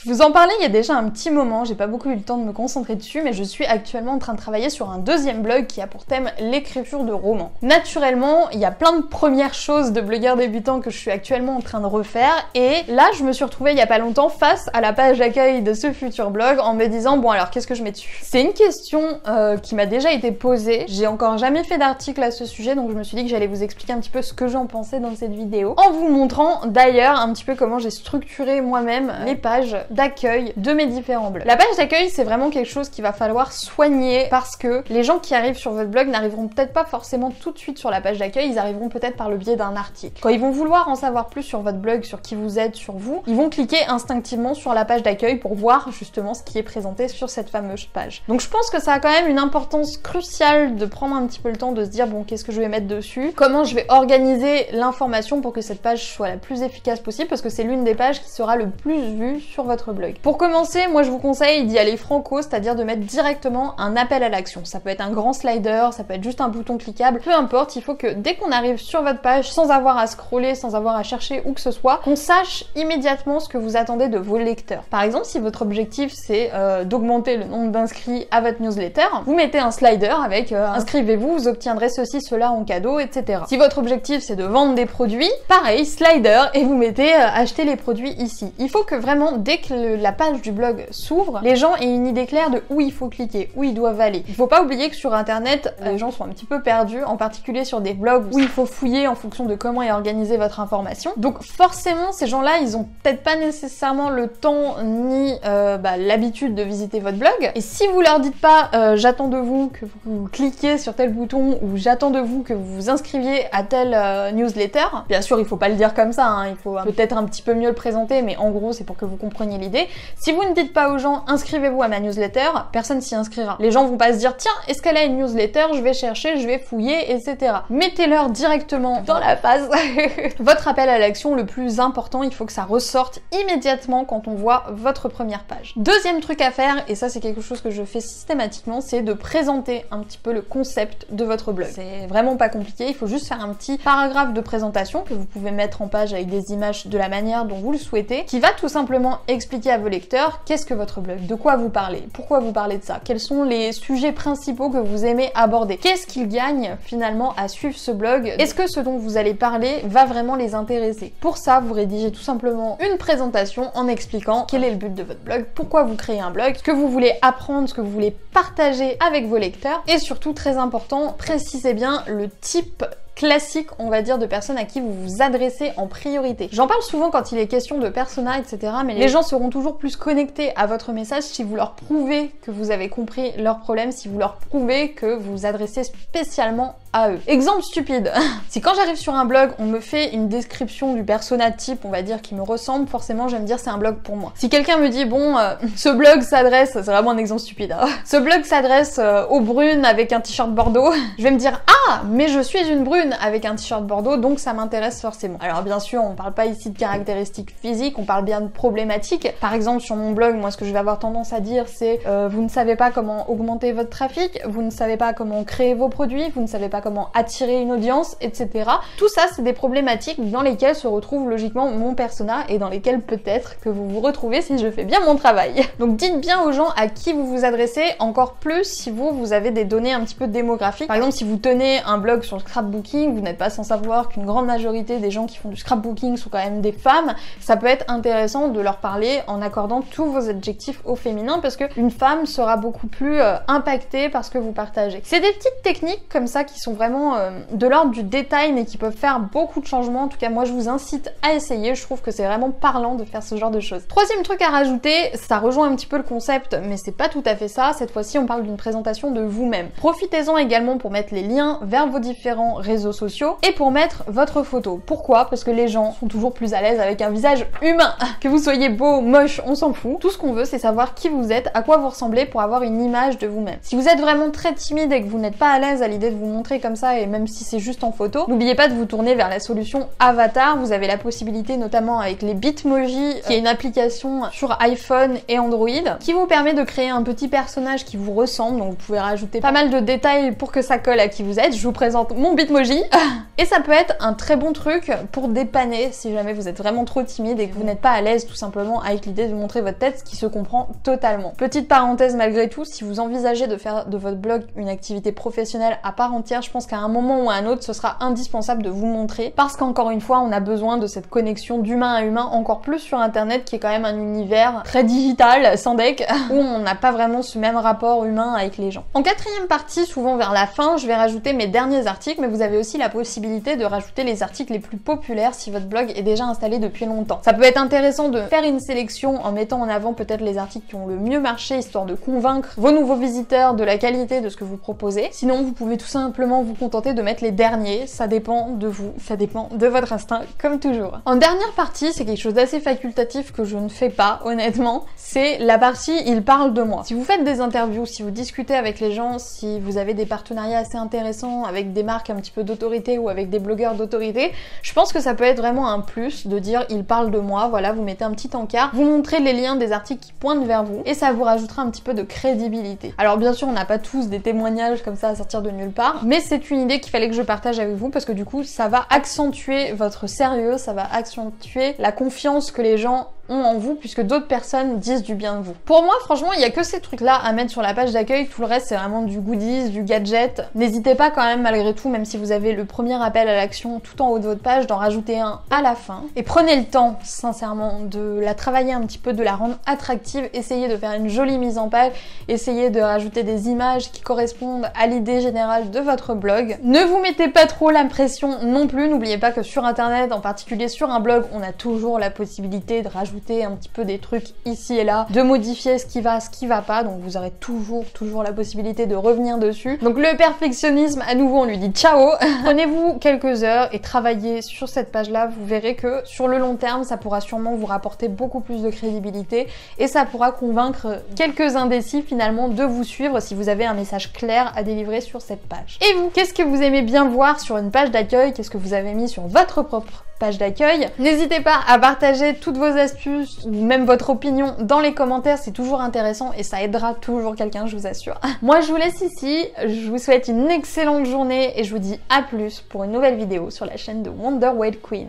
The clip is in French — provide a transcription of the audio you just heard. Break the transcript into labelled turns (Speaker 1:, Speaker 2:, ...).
Speaker 1: Je vous en parlais il y a déjà un petit moment, j'ai pas beaucoup eu le temps de me concentrer dessus, mais je suis actuellement en train de travailler sur un deuxième blog qui a pour thème l'écriture de romans. Naturellement, il y a plein de premières choses de blogueur débutant que je suis actuellement en train de refaire, et là je me suis retrouvée il y a pas longtemps face à la page d'accueil de ce futur blog en me disant bon alors qu'est-ce que je mets dessus? C'est une question qui m'a déjà été posée, j'ai encore jamais fait d'article à ce sujet, donc je me suis dit que j'allais vous expliquer un petit peu ce que j'en pensais dans cette vidéo, en vous montrant d'ailleurs un petit peu comment j'ai structuré moi-même les pages d'accueil de mes différents blogs. La page d'accueil, c'est vraiment quelque chose qu'il va falloir soigner parce que les gens qui arrivent sur votre blog n'arriveront peut-être pas forcément tout de suite sur la page d'accueil, ils arriveront peut-être par le biais d'un article. Quand ils vont vouloir en savoir plus sur votre blog, sur qui vous êtes, sur vous, ils vont cliquer instinctivement sur la page d'accueil pour voir justement ce qui est présenté sur cette fameuse page. Donc je pense que ça a quand même une importance cruciale de prendre un petit peu le temps de se dire bon qu'est-ce que je vais mettre dessus, comment je vais organiser l'information pour que cette page soit la plus efficace possible parce que c'est l'une des pages qui sera le plus vue sur votre blog. Pour commencer, moi je vous conseille d'y aller franco, c'est-à-dire de mettre directement un appel à l'action. Ça peut être un grand slider, ça peut être juste un bouton cliquable, peu importe, il faut que dès qu'on arrive sur votre page, sans avoir à scroller, sans avoir à chercher où que ce soit, qu'on sache immédiatement ce que vous attendez de vos lecteurs. Par exemple, si votre objectif c'est d'augmenter le nombre d'inscrits à votre newsletter, vous mettez un slider avec inscrivez-vous, vous obtiendrez ceci, cela en cadeau, etc. Si votre objectif c'est de vendre des produits, pareil, slider, et vous mettez acheter les produits ici. Il faut que vraiment, dès que la page du blog s'ouvre, les gens aient une idée claire de où il faut cliquer, où ils doivent aller. Il faut pas oublier que sur internet, les gens sont un petit peu perdus, en particulier sur des blogs où il faut fouiller en fonction de comment est organisée votre information. Donc forcément, ces gens-là, ils ont peut-être pas nécessairement le temps ni l'habitude de visiter votre blog. Et si vous leur dites pas j'attends de vous que vous cliquiez sur tel bouton ou j'attends de vous que vous vous inscriviez à tel newsletter, bien sûr il faut pas le dire comme ça, hein, il faut peut-être un petit peu mieux le présenter, mais en gros c'est pour que vous compreniez l'idée. Si vous ne dites pas aux gens inscrivez-vous à ma newsletter, personne s'y inscrira. Les gens vont pas se dire tiens est-ce qu'elle a une newsletter, je vais chercher, je vais fouiller, etc. Mettez-leur directement dans la face votre appel à l'action le plus important, il faut que ça ressorte immédiatement quand on voit votre première page. Deuxième truc à faire, et ça c'est quelque chose que je fais systématiquement, c'est de présenter un petit peu le concept de votre blog. C'est vraiment pas compliqué, il faut juste faire un petit paragraphe de présentation que vous pouvez mettre en page avec des images de la manière dont vous le souhaitez, qui va tout simplement expliquer à vos lecteurs qu'est-ce que votre blog, de quoi vous parlez, pourquoi vous parlez de ça, quels sont les sujets principaux que vous aimez aborder, qu'est-ce qu'ils gagnent finalement à suivre ce blog, est-ce que ce dont vous allez parler va vraiment les intéresser. Pour ça, vous rédigez tout simplement une présentation en expliquant quel est le but de votre blog, pourquoi vous créez un blog, ce que vous voulez apprendre, ce que vous voulez partager avec vos lecteurs, et surtout, très important, précisez bien le type classique, on va dire, de personnes à qui vous vous adressez en priorité. J'en parle souvent quand il est question de persona, etc. Mais les gens seront toujours plus connectés à votre message si vous leur prouvez que vous avez compris leurs problèmes, si vous leur prouvez que vous vous adressez spécialement à eux. Exemple stupide. Si quand j'arrive sur un blog, on me fait une description du persona type, on va dire, qui me ressemble, forcément je vais me dire c'est un blog pour moi. Si quelqu'un me dit bon, ce blog s'adresse, c'est vraiment un exemple stupide, hein, ce blog s'adresse aux brunes avec un t-shirt bordeaux, je vais me dire ah, mais je suis une brune avec un t-shirt bordeaux, donc ça m'intéresse forcément. Alors bien sûr, on parle pas ici de caractéristiques physiques, on parle bien de problématiques. Par exemple, sur mon blog, moi ce que je vais avoir tendance à dire c'est vous ne savez pas comment augmenter votre trafic, vous ne savez pas comment créer vos produits, vous ne savez pas comment attirer une audience, etc. Tout ça, c'est des problématiques dans lesquelles se retrouve logiquement mon persona et dans lesquelles peut-être que vous vous retrouvez si je fais bien mon travail. Donc dites bien aux gens à qui vous vous adressez, encore plus si vous avez des données un petit peu démographiques. Par exemple, si vous tenez un blog sur le scrapbooking, vous n'êtes pas sans savoir qu'une grande majorité des gens qui font du scrapbooking sont quand même des femmes, ça peut être intéressant de leur parler en accordant tous vos adjectifs au féminin parce qu'une femme sera beaucoup plus impactée par ce que vous partagez. C'est des petites techniques comme ça qui sont vraiment de l'ordre du détail mais qui peuvent faire beaucoup de changements. En tout cas, moi je vous incite à essayer, je trouve que c'est vraiment parlant de faire ce genre de choses. Troisième truc à rajouter, ça rejoint un petit peu le concept mais c'est pas tout à fait ça, cette fois-ci on parle d'une présentation de vous-même. Profitez-en également pour mettre les liens vers vos différents réseaux sociaux et pour mettre votre photo. Pourquoi? Parce que les gens sont toujours plus à l'aise avec un visage humain. Que vous soyez beau, moche, on s'en fout. Tout ce qu'on veut, c'est savoir qui vous êtes, à quoi vous ressemblez pour avoir une image de vous-même. Si vous êtes vraiment très timide et que vous n'êtes pas à l'aise à l'idée de vous montrer présenter comme ça, et même si c'est juste en photo, n'oubliez pas de vous tourner vers la solution avatar. Vous avez la possibilité, notamment avec les Bitmoji, qui est une application sur iPhone et Android, qui vous permet de créer un petit personnage qui vous ressemble, donc vous pouvez rajouter pas mal de détails pour que ça colle à qui vous êtes. Je vous présente mon Bitmoji. Et ça peut être un très bon truc pour dépanner si jamais vous êtes vraiment trop timide et que vous n'êtes pas à l'aise tout simplement avec l'idée de montrer votre tête, ce qui se comprend totalement. Petite parenthèse malgré tout, si vous envisagez de faire de votre blog une activité professionnelle à part entière, je pense qu'à un moment ou à un autre, ce sera indispensable de vous montrer, parce qu'encore une fois, on a besoin de cette connexion d'humain à humain, encore plus sur internet qui est quand même un univers très digital, sans deck, où on n'a pas vraiment ce même rapport humain avec les gens. En quatrième partie, souvent vers la fin, je vais rajouter mes derniers articles, mais vous avez aussi la possibilité de rajouter les articles les plus populaires si votre blog est déjà installé depuis longtemps. Ça peut être intéressant de faire une sélection en mettant en avant peut-être les articles qui ont le mieux marché, histoire de convaincre vos nouveaux visiteurs de la qualité de ce que vous proposez. Sinon, vous pouvez tout simplement vous contenter de mettre les derniers, ça dépend de vous, ça dépend de votre instinct, comme toujours. En dernière partie, c'est quelque chose d'assez facultatif que je ne fais pas, honnêtement, c'est la partie « il parle de moi ». Si vous faites des interviews, si vous discutez avec les gens, si vous avez des partenariats assez intéressants avec des marques un petit peu d'autorité ou avec des blogueurs d'autorité, je pense que ça peut être vraiment un plus de dire « il parle de moi », voilà, vous mettez un petit encart, vous montrez les liens des articles qui pointent vers vous, et ça vous rajoutera un petit peu de crédibilité. Alors bien sûr, on n'a pas tous des témoignages comme ça à sortir de nulle part, mais c'est une idée qu'il fallait que je partage avec vous, parce que du coup, ça va accentuer votre sérieux, ça va accentuer la confiance que les gens ont en vous, puisque d'autres personnes disent du bien de vous. Pour moi, franchement, il y a que ces trucs-là à mettre sur la page d'accueil, tout le reste c'est vraiment du goodies, du gadget. N'hésitez pas quand même, malgré tout, même si vous avez le premier appel à l'action tout en haut de votre page, d'en rajouter un à la fin. Et prenez le temps, sincèrement, de la travailler un petit peu, de la rendre attractive, essayez de faire une jolie mise en page, essayez de rajouter des images qui correspondent à l'idée générale de votre blog. Ne vous mettez pas trop la pression non plus, n'oubliez pas que sur internet, en particulier sur un blog, on a toujours la possibilité de rajouter un petit peu des trucs ici et là, de modifier ce qui va pas, donc vous aurez toujours la possibilité de revenir dessus. Donc le perfectionnisme, à nouveau on lui dit ciao. Prenez-vous quelques heures et travaillez sur cette page là, vous verrez que sur le long terme ça pourra sûrement vous rapporter beaucoup plus de crédibilité et ça pourra convaincre quelques indécis finalement de vous suivre si vous avez un message clair à délivrer sur cette page. Et vous, qu'est-ce que vous aimez bien voir sur une page d'accueil? Qu'est-ce que vous avez mis sur votre propre page d'accueil? N'hésitez pas à partager toutes vos astuces ou même votre opinion dans les commentaires, c'est toujours intéressant et ça aidera toujours quelqu'un, je vous assure. Moi je vous laisse ici, je vous souhaite une excellente journée et je vous dis à plus pour une nouvelle vidéo sur la chaîne de Wonder Weight Queen.